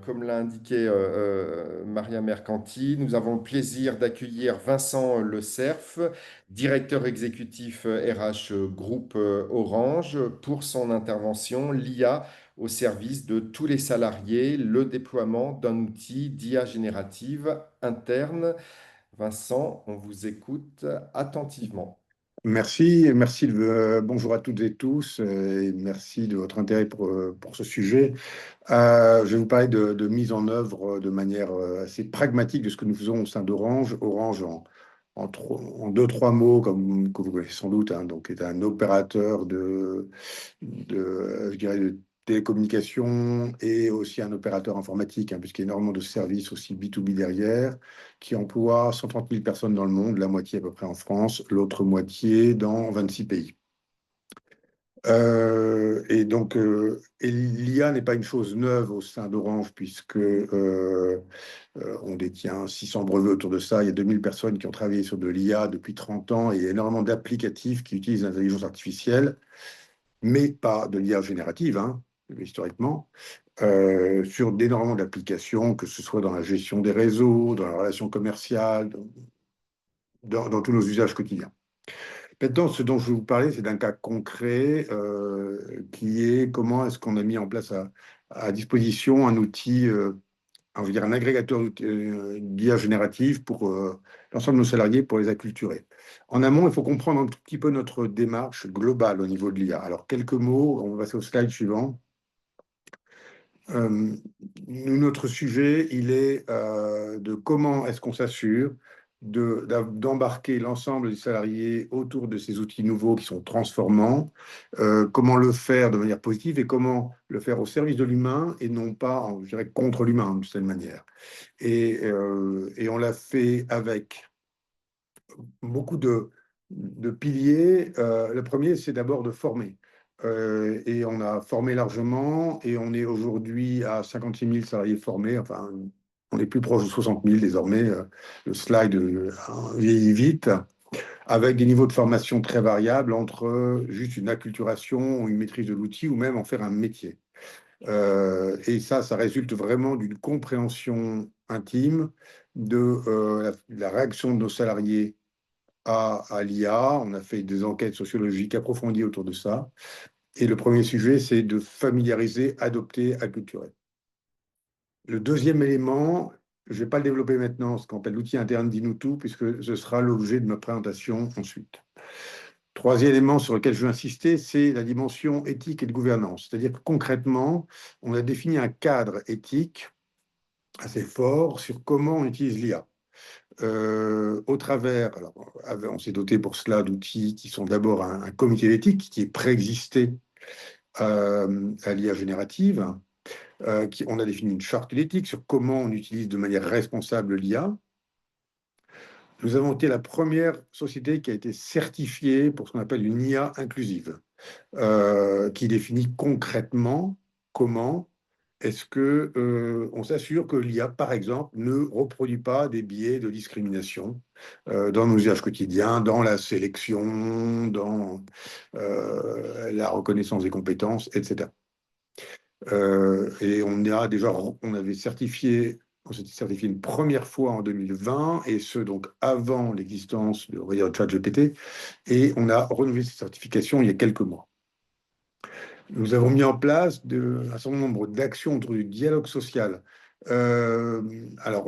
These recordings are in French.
Comme l'a indiqué Maria Mercanti, nous avons le plaisir d'accueillir Vincent Le Cerf, directeur exécutif RH Groupe Orange, pour son intervention l'IA au service de tous les salariés, le déploiement d'un outil d'IA générative interne. Vincent, on vous écoute attentivement. Merci, merci. Bonjour à toutes et tous, et merci de votre intérêt pour ce sujet. Je vais vous parler de mise en œuvre de manière assez pragmatique de ce que nous faisons au sein d'Orange. Orange, en deux, trois mots, comme que vous connaissez sans doute, hein, donc est un opérateur je dirais, de télécommunications et aussi un opérateur informatique, hein, puisqu'il y a énormément de services aussi B2B derrière, qui emploie 130 000 personnes dans le monde, la moitié à peu près en France, l'autre moitié dans 26 pays. Et l'IA n'est pas une chose neuve au sein d'Orange, puisque on détient 600 brevets autour de ça. Il y a 2000 personnes qui ont travaillé sur de l'IA depuis 30 ans et il y a énormément d'applicatifs qui utilisent l'intelligence artificielle, mais pas de l'IA générative, hein, historiquement, sur d'énormément d'applications, que ce soit dans la gestion des réseaux, dans la relation commerciale, dans tous nos usages quotidiens. Maintenant, ce dont je vais vous parler, c'est d'un cas concret qui est comment est-ce qu'on a mis en place à disposition un outil, on va dire un agrégateur d'IA générative pour l'ensemble de nos salariés pour les acculturer. En amont, il faut comprendre un tout petit peu notre démarche globale au niveau de l'IA. Alors, quelques mots, on va passer au slide suivant. Euh, Notre sujet, il est de comment est-ce qu'on s'assure d'embarquer l'ensemble des salariés autour de ces outils nouveaux qui sont transformants, comment le faire de manière positive et comment le faire au service de l'humain et non pas, je dirais, contre l'humain d'une certaine manière. Et on l'a fait avec beaucoup de piliers. Le premier, c'est d'abord de former. Et on a formé largement et on est aujourd'hui à 56 000 salariés formés. Enfin, on est plus proche de 60 000 désormais. Le slide vieillit vite, avec des niveaux de formation très variables entre juste une acculturation, une maîtrise de l'outil ou même en faire un métier. Et ça résulte vraiment d'une compréhension intime de la réaction de nos salariés à l'IA. On a fait des enquêtes sociologiques approfondies autour de ça. Et le premier sujet, c'est de familiariser, adopter, acculturer. Le deuxième élément, je ne vais pas le développer maintenant, ce qu'on appelle l'outil interne d'Inutu, puisque ce sera l'objet de ma présentation ensuite. Troisième élément sur lequel je veux insister, c'est la dimension éthique et de gouvernance. C'est-à-dire que concrètement, on a défini un cadre éthique assez fort sur comment on utilise l'IA. Au travers, alors, on s'est doté pour cela d'outils qui sont d'abord un comité d'éthique qui est préexisté à l'IA générative. On a défini une charte d'éthique sur comment on utilise de manière responsable l'IA. Nous avons été la première société qui a été certifiée pour ce qu'on appelle une IA inclusive, qui définit concrètement comment est-ce que on s'assure que l'IA, par exemple, ne reproduit pas des biais de discrimination dans nos usages quotidiens, dans la sélection, dans la reconnaissance des compétences, etc. Et on s'était certifié une première fois en 2020, et ce donc avant l'existence de ChatGPT, et on a renouvelé cette certification il y a quelques mois. Nous avons mis en place un certain nombre d'actions autour du dialogue social. Alors,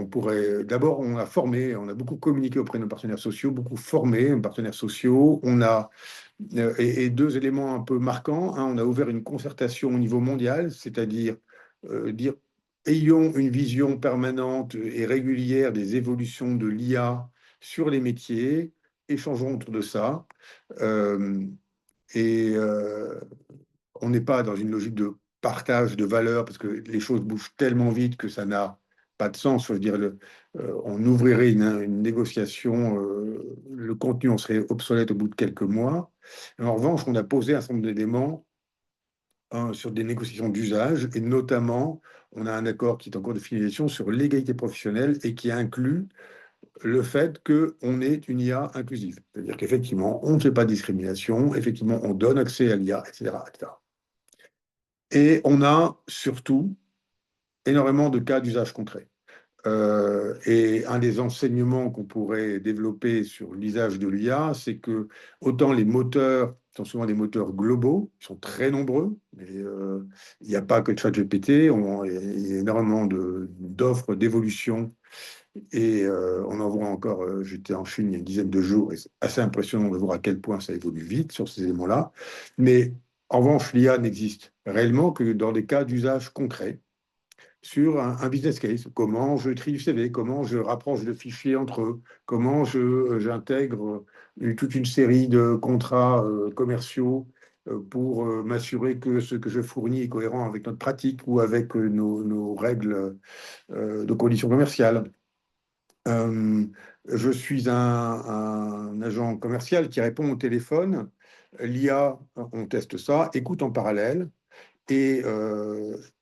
d'abord, on a formé, on a beaucoup communiqué auprès de nos partenaires sociaux, beaucoup formé nos partenaires sociaux. Et deux éléments un peu marquants, hein. On a ouvert une concertation au niveau mondial, c'est-à-dire dire, ayons une vision permanente et régulière des évolutions de l'IA sur les métiers, échangeons autour de ça. Euh, et on n'est pas dans une logique de partage de valeurs parce que les choses bougent tellement vite que ça n'a pas de sens. Je veux dire, on ouvrirait une négociation, le contenu en serait obsolète au bout de quelques mois. En revanche, on a posé un certain nombre d'éléments, hein, sur des négociations d'usage, et notamment, on a un accord qui est en cours de finalisation sur l'égalité professionnelle et qui inclut le fait qu'on ait une IA inclusive. C'est-à-dire qu'effectivement, on ne fait pas de discrimination, effectivement, on donne accès à l'IA, etc., etc. Et on a surtout énormément de cas d'usage concret. Et un des enseignements qu'on pourrait développer sur l'usage de l'IA, c'est que autant les moteurs sont souvent des moteurs globaux, ils sont très nombreux, mais il n'y a pas que ChatGPT, il y a énormément d'offres d'évolution et on en voit encore, j'étais en Chine il y a une dizaine de jours et c'est assez impressionnant de voir à quel point ça évolue vite sur ces éléments-là. Mais en revanche, l'IA n'existe réellement que dans des cas d'usage concret sur un business case. Comment je trie du CV, comment je rapproche de fichiers entre eux, comment j'intègre toute une série de contrats commerciaux pour m'assurer que ce que je fournis est cohérent avec notre pratique ou avec nos règles de conditions commerciales. Euh, je suis un agent commercial qui répond au téléphone. L'IA, on teste ça, écoute en parallèle et,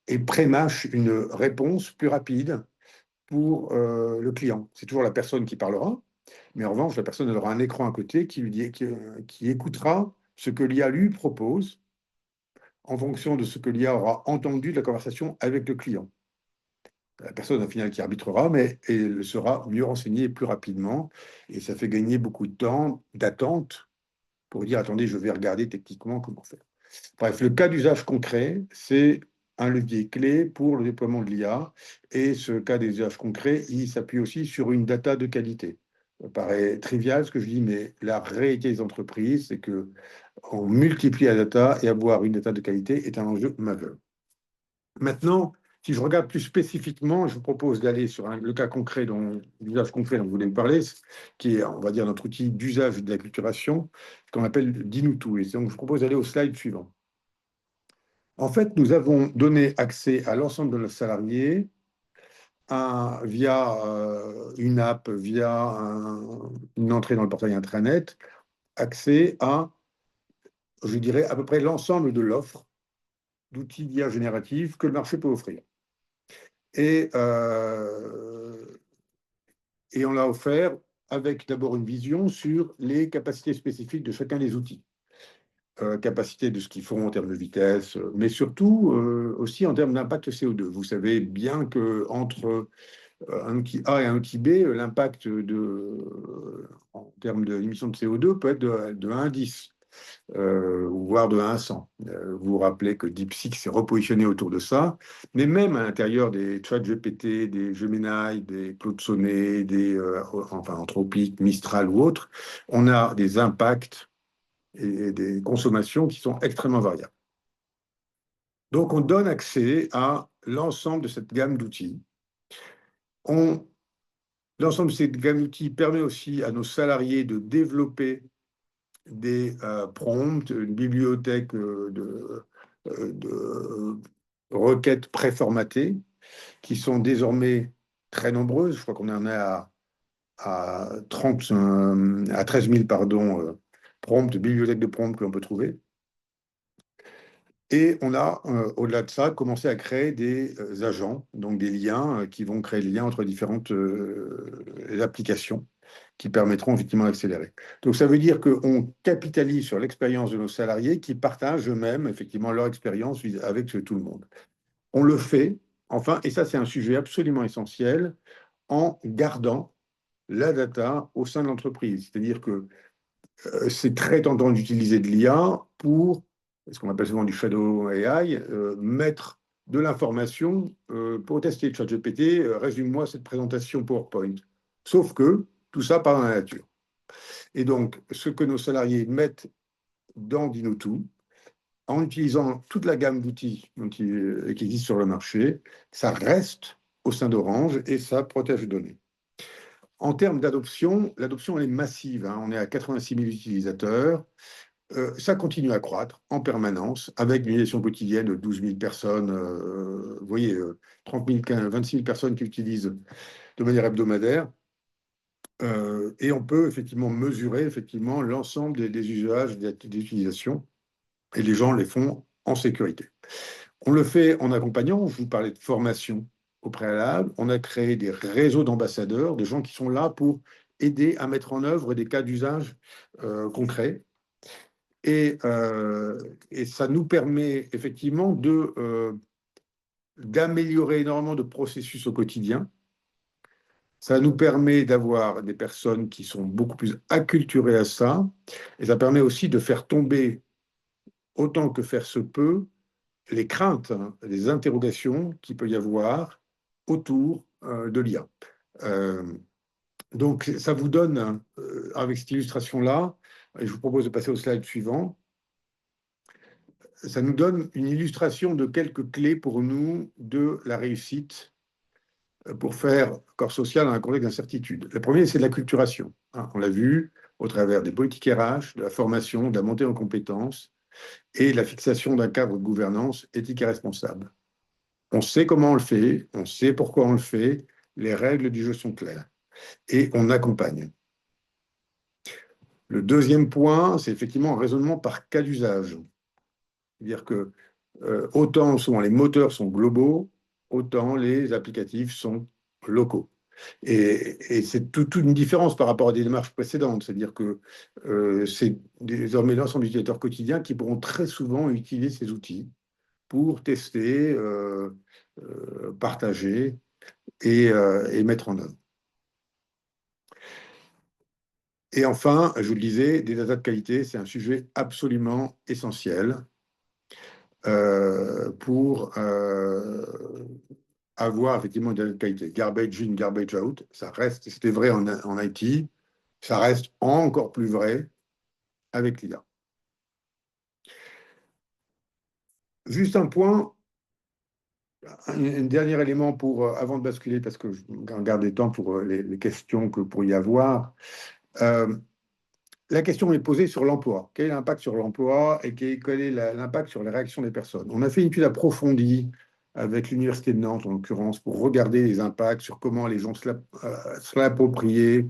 et prémâche une réponse plus rapide pour le client. C'est toujours la personne qui parlera, mais en revanche, la personne elle aura un écran à côté qui lui dit, qui écoutera ce que l'IA lui propose en fonction de ce que l'IA aura entendu de la conversation avec le client. La personne au final qui arbitrera, mais elle sera mieux renseignée plus rapidement, et ça fait gagner beaucoup de temps d'attente pour dire, attendez, je vais regarder techniquement comment faire. Bref, le cas d'usage concret, c'est un levier clé pour le déploiement de l'IA. Et ce cas d'usage concret, il s'appuie aussi sur une data de qualité. Ça paraît trivial ce que je dis, mais la réalité des entreprises, c'est que on multiplie la data et avoir une data de qualité est un enjeu majeur. Maintenant, si je regarde plus spécifiquement, je vous propose d'aller sur le cas concret, l'usage concret dont vous voulez me parler, qui est, on va dire, notre outil d'usage de l'acculturation, qu'on appelle Dinutu. Et donc, je vous propose d'aller au slide suivant. En fait, nous avons donné accès à l'ensemble de nos salariés via une app, via une entrée dans le portail intranet, accès à, je dirais, à peu près l'ensemble de l'offre d'outils d'IA générative que le marché peut offrir. Et, et on l'a offert avec d'abord une vision sur les capacités spécifiques de chacun des outils. Capacité de ce qu'ils font en termes de vitesse, mais surtout aussi en termes d'impact CO2. Vous savez bien que entre un outil A et un outil B, l'impact en termes d'émissions de CO2 peut être de 1 à 10, voire de 1 à 100. Vous vous rappelez que DeepSeek s'est repositionné autour de ça, mais même à l'intérieur des ChatGPT, des Gemini, des Claude Sonnet, enfin Anthropic, Mistral ou autres, on a des impacts et des consommations qui sont extrêmement variables. Donc, on donne accès à l'ensemble de cette gamme d'outils. L'ensemble de cette gamme d'outils permet aussi à nos salariés de développer des prompts, une bibliothèque de requêtes préformatées qui sont désormais très nombreuses. Je crois qu'on en est à 13 000 prompts, bibliothèques de prompts que l'on peut trouver. Et on a, au-delà de ça, commencé à créer des agents, donc des liens qui vont créer les liens entre différentes applications qui permettront effectivement d'accélérer. Donc ça veut dire qu'on capitalise sur l'expérience de nos salariés qui partagent eux-mêmes effectivement leur expérience avec tout le monde. On le fait, enfin, et ça c'est un sujet absolument essentiel, en gardant la data au sein de l'entreprise. C'est-à-dire que c'est très tentant d'utiliser de l'IA pour, ce qu'on appelle souvent du shadow AI, mettre de l'information pour tester ChatGPT, résume-moi cette présentation PowerPoint. Sauf que tout ça part dans la nature. Et donc, ce que nos salariés mettent dans Dino2, en utilisant toute la gamme d'outils qui existent sur le marché, ça reste au sein d'Orange et ça protège les données. En termes d'adoption, l'adoption elle est massive. On est à 86 000 utilisateurs. Ça continue à croître en permanence avec une utilisation quotidienne de 12 000 personnes. Vous voyez, 30 000, 26 000 personnes qui utilisent de manière hebdomadaire. Et on peut effectivement mesurer effectivement l'ensemble des usages, des utilisations. Et les gens les font en sécurité. On le fait en accompagnant. Je vous parlais de formation au préalable. On a créé des réseaux d'ambassadeurs, des gens qui sont là pour aider à mettre en œuvre des cas d'usage concrets. Et ça nous permet effectivement d'améliorer énormément de processus au quotidien. Ça nous permet d'avoir des personnes qui sont beaucoup plus acculturées à ça, et ça permet aussi de faire tomber, autant que faire se peut, les craintes, hein, les interrogations qu'il peut y avoir autour de l'IA. Euh, donc, ça vous donne, avec cette illustration-là, et je vous propose de passer au slide suivant, ça nous donne une illustration de quelques clés pour nous de la réussite pour faire corps social dans un contexte d'incertitude. Le premier, c'est l'acculturation. Hein, on l'a vu au travers des politiques RH, de la formation, de la montée en compétences et la fixation d'un cadre de gouvernance éthique et responsable. On sait comment on le fait, on sait pourquoi on le fait, les règles du jeu sont claires et on accompagne. Le deuxième point, c'est effectivement un raisonnement par cas d'usage. C'est-à-dire que autant souvent les moteurs sont globaux, autant les applicatifs sont locaux. Et c'est toute une différence par rapport à des démarches précédentes. C'est-à-dire que c'est désormais l'ensemble des utilisateurs quotidiens qui pourront très souvent utiliser ces outils pour tester, partager et mettre en œuvre. Et enfin, je vous le disais, des datas de qualité, c'est un sujet absolument essentiel pour avoir effectivement des data de qualité. Garbage in, garbage out, ça reste, c'était vrai en IT, ça reste encore plus vrai avec l'IA. Juste un point, un dernier élément pour, avant de basculer, parce que je garde des temps pour les questions que pour y avoir. Euh, la question est posée sur l'emploi. Quel est l'impact sur l'emploi et quel est l'impact sur les réactions des personnes? On a fait une étude approfondie avec l'Université de Nantes, en l'occurrence, pour regarder les impacts sur comment les gens se l'appropriaient,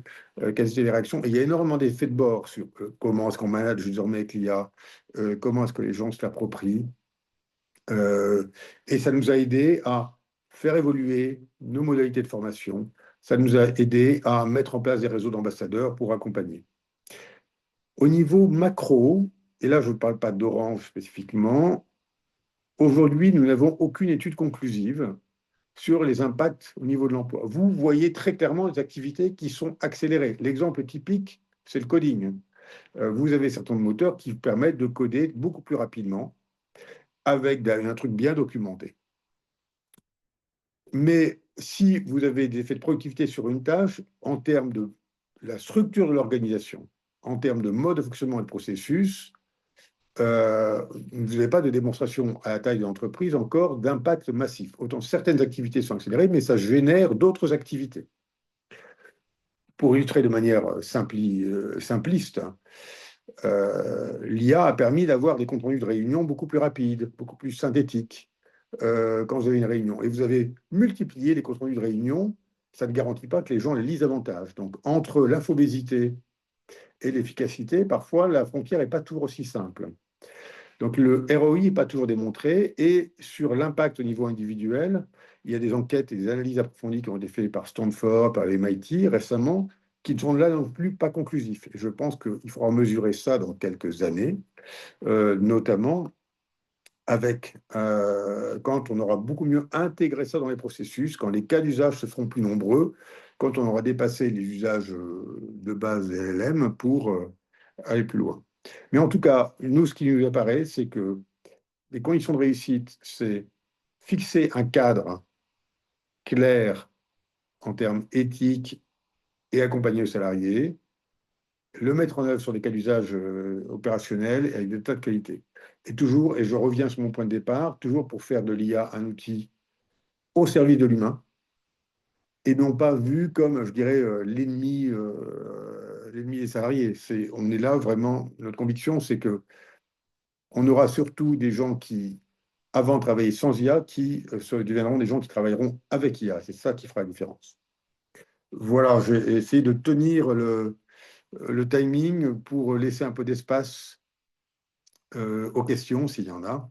quelles étaient les réactions. Et il y a énormément d'effets de bord sur comment est-ce qu'on manage désormais avec l'IA, comment est-ce que les gens se l'approprient. Et ça nous a aidé à faire évoluer nos modalités de formation. Ça nous a aidé à mettre en place des réseaux d'ambassadeurs pour accompagner. Au niveau macro, et là je ne parle pas d'Orange spécifiquement, aujourd'hui nous n'avons aucune étude conclusive sur les impacts au niveau de l'emploi. Vous voyez très clairement les activités qui sont accélérées. L'exemple typique, c'est le coding. Vous avez certains moteurs qui permettent de coder beaucoup plus rapidement avec un truc bien documenté. Mais si vous avez des effets de productivité sur une tâche, en termes de la structure de l'organisation, en termes de mode de fonctionnement et de processus, vous n'avez pas de démonstration à la taille de l'entreprise encore d'impact massif. Autant certaines activités sont accélérées, mais ça génère d'autres activités. Pour illustrer de manière simpliste, l'IA a permis d'avoir des comptes rendus de réunion beaucoup plus rapides, beaucoup plus synthétiques quand vous avez une réunion. Et vous avez multiplié les comptes rendus de réunion, ça ne garantit pas que les gens les lisent davantage. Donc, entre l'infobésité et l'efficacité, parfois, la frontière n'est pas toujours aussi simple. Donc, le ROI n'est pas toujours démontré. Et sur l'impact au niveau individuel, il y a des enquêtes et des analyses approfondies qui ont été faites par Stanford, par MIT récemment, qui ne sont là non plus pas conclusifs. Et je pense qu'il faudra mesurer ça dans quelques années, notamment avec, quand on aura beaucoup mieux intégré ça dans les processus, quand les cas d'usage se feront plus nombreux, quand on aura dépassé les usages de base des LLM pour aller plus loin. Mais en tout cas, nous, ce qui nous apparaît, c'est que les conditions de réussite, c'est fixer un cadre clair en termes éthiques et accompagner le salarié, le mettre en œuvre sur des cas d'usage opérationnels et avec des tas de qualité. Et toujours, et je reviens sur mon point de départ, toujours pour faire de l'IA un outil au service de l'humain et non pas vu comme, je dirais, l'ennemi des salariés. On est là vraiment, notre conviction, c'est que on aura surtout des gens qui, avant travaillaient sans IA, qui deviendront des gens qui travailleront avec IA. C'est ça qui fera la différence. Voilà, j'ai essayé de tenir le timing pour laisser un peu d'espace aux questions s'il y en a.